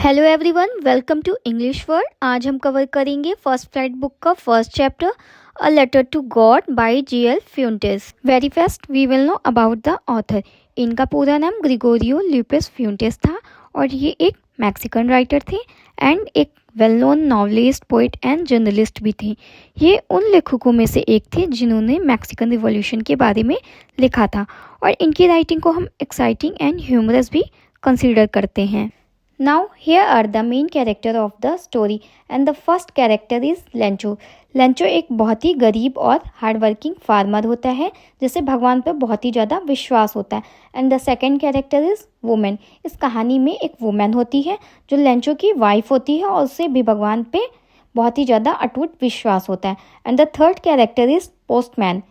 Hello everyone, welcome to English word. आज हम cover करेंगे फर्स्ट फ्लाइट बुक का first chapter a letter to God by G L. Fuentes. Very first we will know about the author. इनका पूरा नाम ग्रिगोरियो ल्यूपिस फ्यूंटेस था और ये एक मैक्सिकन राइटर थे एंड एक well known novelist, poet and journalist भी थे। ये उन लेखकों में से एक थे जिन्होंने मैक्सिकन रिवॉल्यूशन के बारे में लिखा था और इनकी राइटिंग को हम एक्साइटिंग एंड ह्यूमरस भी कंसीडर करते हैं। Now here are the main character of the story and the first character is Lencho. Lencho एक बहुत ही गरीब और हार्ड वर्किंग फार्मर होता है जिसे भगवान पर बहुत ही ज़्यादा विश्वास होता है। And the second character is women. इस कहानी में एक वुमेन होती है जो लेंचो की वाइफ होती है और उसे भी भगवान पे बहुत ही ज़्यादा अटूट विश्वास होता है। And the third character is postman.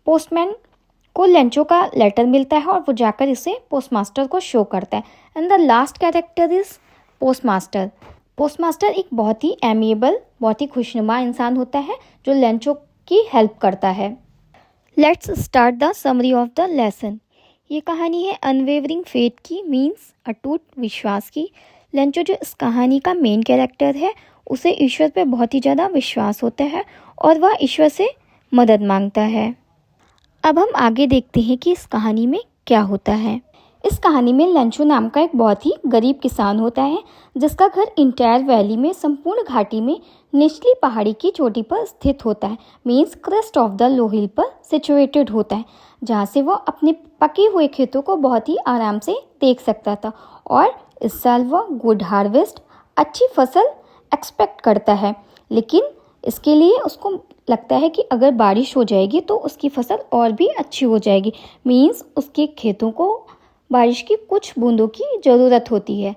Postman को लेंचो का लेटर मिलता है और वो जाकर इसे पोस्टमास्टर को शो करता है। And the last character is postmaster. Postmaster एक बहुत ही एमिएबल, बहुत ही खुशनुमा इंसान होता है जो लेंचो की हेल्प करता है। Let's start the summary of the lesson. ये कहानी है अनवेवरिंग फेथ की, मीन्स अटूट विश्वास की। लेंचो जो इस कहानी का मेन कैरेक्टर है उसे ईश्वर पर बहुत ही ज़्यादा विश्वास होता है और वह ईश्वर से मदद मांगता है। अब हम आगे देखते हैं कि इस कहानी में क्या होता है। इस कहानी में लेंचो नाम का एक बहुत ही गरीब किसान होता है जिसका घर इंटायर वैली में, संपूर्ण घाटी में निचली पहाड़ी की चोटी पर स्थित होता है, means crest of the low hill पर सिचुएटेड होता है, जहाँ से वह अपने पके हुए खेतों को बहुत ही आराम से देख सकता था। और इस साल वह गुड हार्वेस्ट, अच्छी फसल एक्सपेक्ट करता है, लेकिन इसके लिए उसको लगता है कि अगर बारिश हो जाएगी तो उसकी फसल और भी अच्छी हो जाएगी, मीन्स उसके खेतों को बारिश की कुछ बूंदों की ज़रूरत होती है।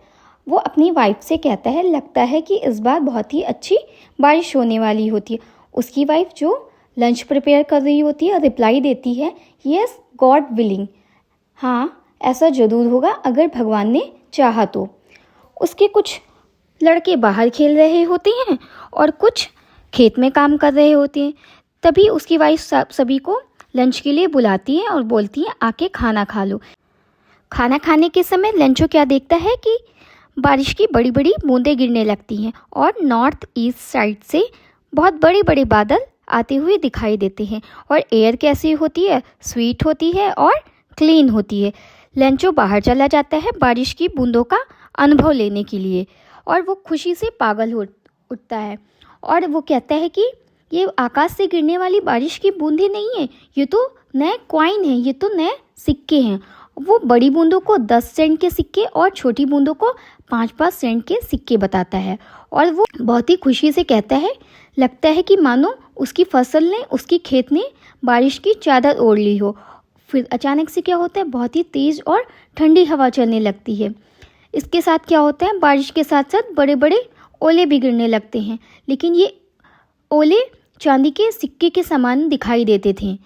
वो अपनी वाइफ से कहता है, लगता है कि इस बार बहुत ही अच्छी बारिश होने वाली होती है। उसकी वाइफ जो लंच प्रिपेयर कर रही होती है रिप्लाई देती है, यस गॉड विलिंग, हाँ ऐसा ज़रूर होगा अगर भगवान ने चाहा तो। उसके कुछ लड़के बाहर खेल रहे होते हैं और कुछ खेत में काम कर रहे होते हैं। तभी उसकी वाइफ सभी को लंच के लिए बुलाती है और बोलती है आके खाना खा लो। खाना खाने के समय लेंचो क्या देखता है कि बारिश की बड़ी बड़ी बूंदें गिरने लगती हैं और नॉर्थ ईस्ट साइड से बहुत बड़े बड़े बादल आते हुए दिखाई देते हैं और एयर कैसी होती है, स्वीट होती है और क्लीन होती है। लेंचो बाहर चला जाता है बारिश की बूंदों का अनुभव लेने के लिए और वो खुशी से पागल हो उठता है और वो कहता है कि ये आकाश से गिरने वाली बारिश की बूंदें नहीं है, ये तो नए कॉइन हैं, ये तो नए सिक्के हैं। वो बड़ी बूंदों को 10 सेंट के सिक्के और छोटी बूंदों को 5-5 सेंट के सिक्के बताता है और वो बहुत ही खुशी से कहता है, लगता है कि मानो उसकी फसल ने, उसकी खेत ने बारिश की चादर ओढ़ ली हो। फिर अचानक से क्या होता है, बहुत ही तेज़ और ठंडी हवा चलने लगती है। इसके साथ क्या होता है, बारिश के साथ साथ बड़े बड़े ओले भी गिरने लगते हैं, लेकिन ये ओले चांदी के सिक्के के समान दिखाई देते थे।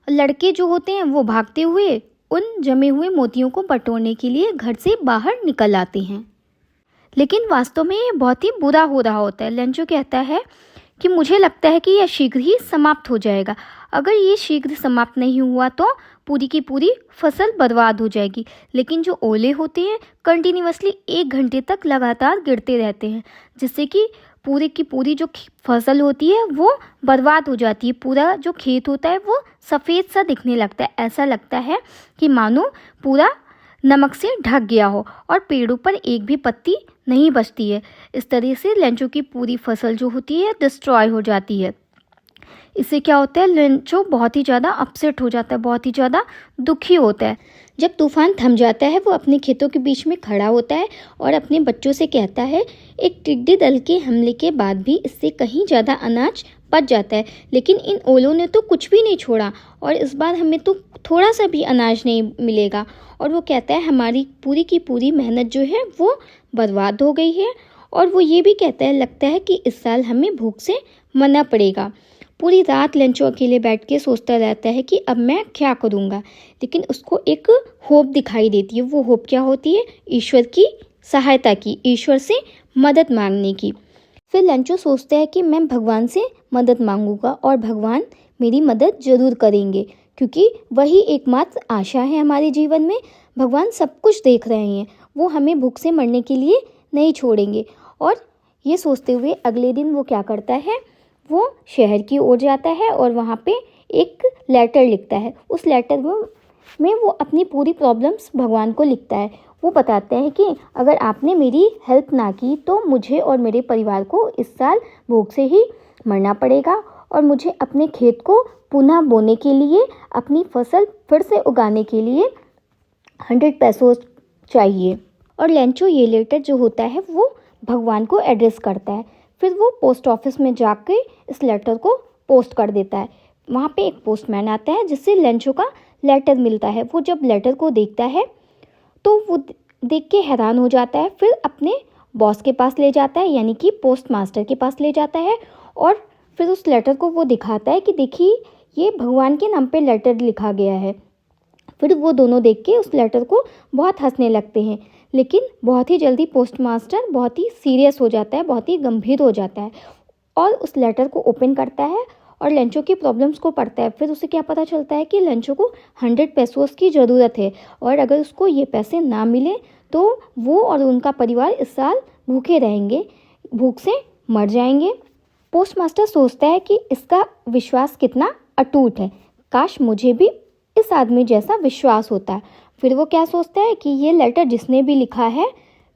लड़के जो होते हैं वो भागते हुए उन जमे हुए मोतियों को बटोरने के लिए घर से बाहर निकल आते हैं, लेकिन वास्तव में ये बहुत ही बुरा हो रहा होता है। लेंचो कहता है कि मुझे लगता है कि यह शीघ्र ही समाप्त हो जाएगा, अगर ये शीघ्र समाप्त नहीं हुआ तो पूरी की पूरी फसल बर्बाद हो जाएगी। लेकिन जो ओले होते हैं कंटिन्यूअसली 1 घंटे तक लगातार गिरते रहते हैं, जिससे कि पूरी की पूरी जो फसल होती है वो बर्बाद हो जाती है। पूरा जो खेत होता है वो सफ़ेद सा दिखने लगता है, ऐसा लगता है कि मानो पूरा नमक से ढक गया हो और पेड़ों पर एक भी पत्ती नहीं बचती है। इस तरह से लेंचो की पूरी फसल जो होती है डिस्ट्रॉय हो जाती है। इससे क्या होता है, लेंचो बहुत ही ज़्यादा अपसेट हो जाता है, बहुत ही ज़्यादा दुखी होता है। जब तूफान थम जाता है वो अपने खेतों के बीच में खड़ा होता है और अपने बच्चों से कहता है, एक टिड्डी दल के हमले के बाद भी इससे कहीं ज़्यादा अनाज बच जाता है, लेकिन इन ओलों ने तो कुछ भी नहीं छोड़ा और इस बार हमें तो थोड़ा सा भी अनाज नहीं मिलेगा। और वो कहता है हमारी पूरी की पूरी मेहनत जो है वो बर्बाद हो गई है। और वो ये भी कहता है, लगता है कि इस साल हमें भूख से मरना पड़ेगा। पूरी रात लेंचो अकेले बैठ के सोचता रहता है कि अब मैं क्या करूँगा, लेकिन उसको एक होप दिखाई देती है। वो होप क्या होती है, ईश्वर की सहायता की, ईश्वर से मदद मांगने की। फिर लेंचो सोचता है कि मैं भगवान से मदद मांगूंगा और भगवान मेरी मदद ज़रूर करेंगे, क्योंकि वही एकमात्र आशा है हमारे जीवन में। भगवान सब कुछ देख रहे हैं, वो हमें भूख से मरने के लिए नहीं छोड़ेंगे। और ये सोचते हुए अगले दिन वो क्या करता है, वो शहर की ओर जाता है और वहाँ पे एक लेटर लिखता है। उस लेटर में वो अपनी पूरी प्रॉब्लम्स भगवान को लिखता है। वो बताते हैं कि अगर आपने मेरी हेल्प ना की तो मुझे और मेरे परिवार को इस साल भूख से ही मरना पड़ेगा और मुझे अपने खेत को पुनः बोने के लिए, अपनी फसल फिर से उगाने के लिए 100 पैसों चाहिए। और लेंचो ये लेटर जो होता है वो भगवान को एड्रेस करता है। फिर वो पोस्ट ऑफिस में जाके इस लेटर को पोस्ट कर देता है। वहाँ पे एक पोस्टमैन आता है जिससे लेंचो का लेटर मिलता है। वो जब लेटर को देखता है तो वो देख के हैरान हो जाता है। फिर अपने बॉस के पास ले जाता है, यानी कि पोस्ट मास्टर के पास ले जाता है और फिर उस लेटर को वो दिखाता है कि देखिए ये भगवान के नाम पे लेटर लिखा गया है। फिर वो दोनों देख के उस लेटर को बहुत हंसने लगते हैं, लेकिन बहुत ही जल्दी पोस्ट मास्टर बहुत ही सीरियस हो जाता है, बहुत ही गंभीर हो जाता है और उस लेटर को ओपन करता है और लेंचो की प्रॉब्लम्स को पढ़ता है। फिर उसे क्या पता चलता है कि लेंचो को 100 पैसोस की ज़रूरत है और अगर उसको ये पैसे ना मिले तो वो और उनका परिवार इस साल भूखे रहेंगे, भूख से मर जाएंगे। पोस्ट मास्टर सोचता है कि इसका विश्वास कितना अटूट है, काश मुझे भी इस आदमी जैसा विश्वास होता है। फिर वो क्या सोचता है कि ये लेटर जिसने भी लिखा है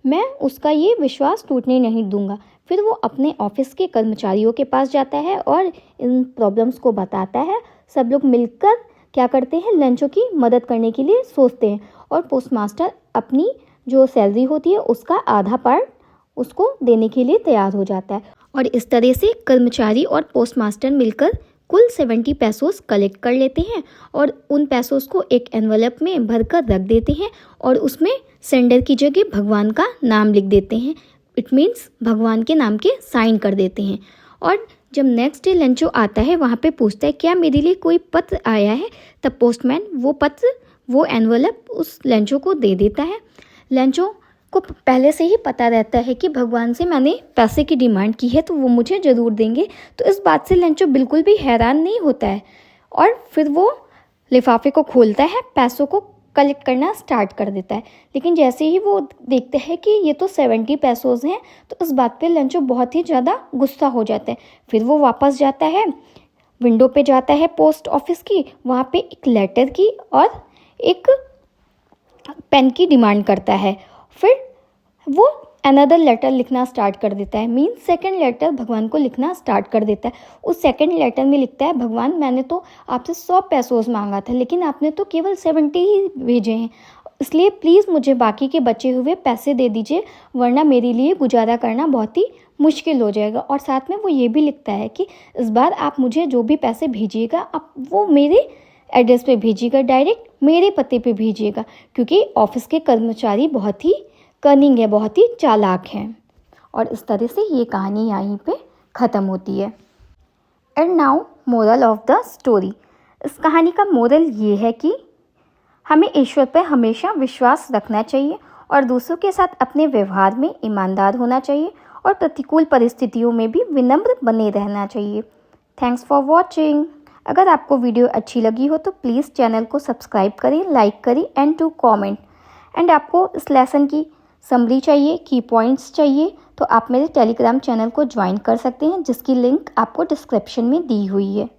मैं उसका ये विश्वास टूटने नहीं दूंगा। फिर वो अपने ऑफिस के कर्मचारियों के पास जाता है और इन प्रॉब्लम्स को बताता है। सब लोग मिलकर क्या करते हैं, लेंचो की मदद करने के लिए सोचते हैं और पोस्ट मास्टर अपनी जो सैलरी होती है उसका आधा पार्ट उसको देने के लिए तैयार हो जाता है। और इस तरह से कर्मचारी और पोस्ट मास्टर मिलकर कुल 70 पैसोस कलेक्ट कर लेते हैं और उन पैसोस को एक एनवलप में भरकर रख देते हैं और उसमें सेंडर की जगह भगवान का नाम लिख देते हैं। इट मीन्स भगवान के नाम के साइन कर देते हैं। और जब नेक्स्ट डे लेंचो आता है वहाँ पे पूछता है क्या मेरे लिए कोई पत्र आया है, तब पोस्टमैन वो पत्र, वो एनवलप उस लेंचो को दे देता है। लेंचो को पहले से ही पता रहता है कि भगवान से मैंने पैसे की डिमांड की है तो वो मुझे ज़रूर देंगे, तो इस बात से लेंचो बिल्कुल भी हैरान नहीं होता है और फिर वो लिफाफे को खोलता है, पैसों को कलेक्ट करना स्टार्ट कर देता है। लेकिन जैसे ही वो देखते हैं कि ये तो 70 पैसोस हैं तो इस बात पे लेंचो बहुत ही ज़्यादा गुस्सा हो जाता है। फिर वो वापस जाता है, विंडो पे जाता है पोस्ट ऑफिस की, वहाँ पे एक लेटर की और एक पेन की डिमांड करता है। फिर वो अनदर लेटर लिखना स्टार्ट कर देता है, मीन्स सेकंड लेटर भगवान को लिखना स्टार्ट कर देता है। उस सेकंड लेटर में लिखता है, भगवान मैंने तो आपसे 100 पैसोस मांगा था लेकिन आपने तो केवल 70 ही भेजे हैं, इसलिए प्लीज़ मुझे बाकी के बचे हुए पैसे दे दीजिए वरना मेरे लिए गुजारा करना बहुत ही मुश्किल हो जाएगा। और साथ में वो ये भी लिखता है कि इस बार आप मुझे जो भी पैसे भेजिएगा आप वो मेरे एड्रेस पे भेजिएगा, डायरेक्ट मेरे पते पे भेजिएगा, क्योंकि ऑफिस के कर्मचारी बहुत ही कनिंग है, बहुत ही चालाक हैं। और इस तरह से ये कहानी यहीं पे ख़त्म होती है। And now moral of the story. इस कहानी का मोरल ये है कि हमें ईश्वर पर हमेशा विश्वास रखना चाहिए और दूसरों के साथ अपने व्यवहार में ईमानदार होना चाहिए और प्रतिकूल परिस्थितियों में भी विनम्र बने रहना चाहिए। Thanks for watching. अगर आपको वीडियो अच्छी लगी हो तो प्लीज़ चैनल को सब्सक्राइब करें, लाइक करें एंड टू कमेंट। एंड आपको इस लेसन की समरी चाहिए, की पॉइंट्स चाहिए तो आप मेरे टेलीग्राम चैनल को ज्वाइन कर सकते हैं जिसकी लिंक आपको डिस्क्रिप्शन में दी हुई है।